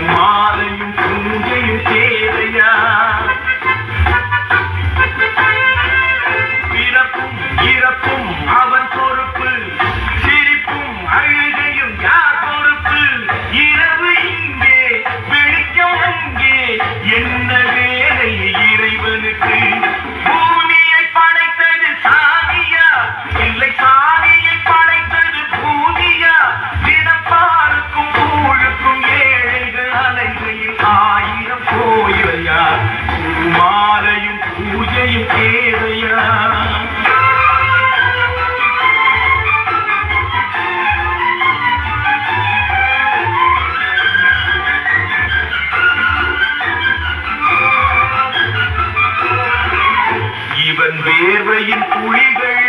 மாலையும் பூஜையும் தேவையா பிறப்பும் இறப்பும் அவன் பொறுப்பு சிரிப்பும் அழுகையும் யார் பொறுப்பு இரவு இங்கே வெளிச்சம் அங்கே என்ன வேலை இறைவனுக்கு பூமியை படைத்தது சாமியா இல்லை சாமியை படைத்தது பூமியா தினப்பாருக்கும் பூழுக்கும் ஏழைகள் அலைகளில் 1000 கோயிலையா மாலையும் பூஜையும் தேவையா இவன் வேர்வையின் புலிகள்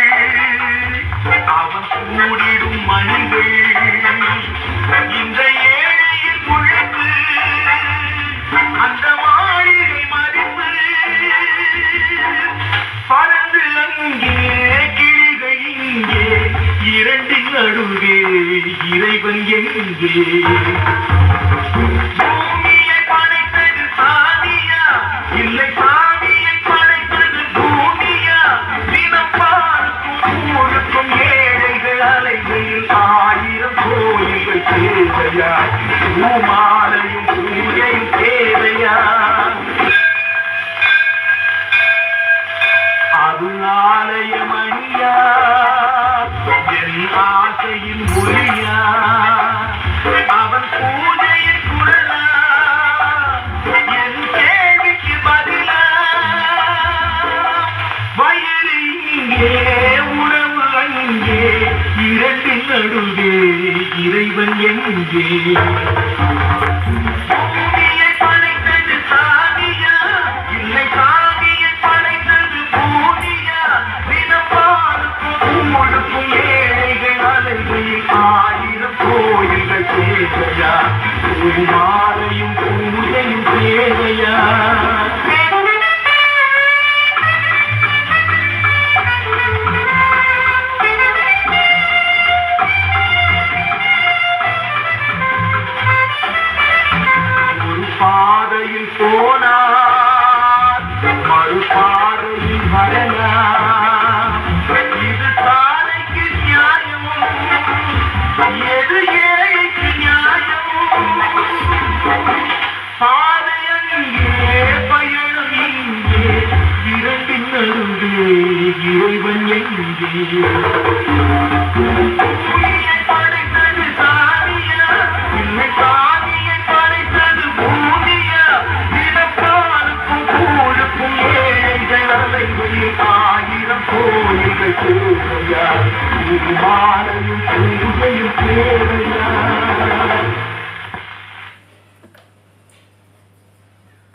அவன் கூடிடும் மணிகள் இந்த ஏழையின் உழைப்பு அந்த மாளிகை மதிப்பு பறந்து அங்கே கிளிகள் இங்கே இரண்டின் நடுவே இறைவன் எங்கே பூமியை படைத்தது சாமியா இல்லை சாமியை படைத்தது பூமியா தினம் பார்க்கும் ஊருக்கும் ஏழைகள் அலைகளில் 1000 கோயில்கள் தேவையா பூமாலையும் பூஜையும் தேவையா அது ஆலயமணியா என் ஆசையின் மொழியா அவன் பூஜையின் குரலா என் கேள்விக்கு பதிலா வயிறு இங்கே உறவு அங்கே இரண்டின் நடுவே இறைவன் எங்கே பூமியை படைத்தது சாமியா இல்லை சாமியை படைத்தது பூமியா தினம் பார்க்கும் முழுக்கும் ஏழைகள் அலைகளில் 1000 கோயில்கள் தேவையா மாலையும் பூஜையும் தேவையா பாதையில் போனார் மறுபாதையில் வரலாம் இது சாலைக்கு நியாயமும் எது ஏழைக்கு நியாயமும் பாதை அங்கே பயணம் இங்கே இரண்டின் நடுவே இறைவன் எங்கே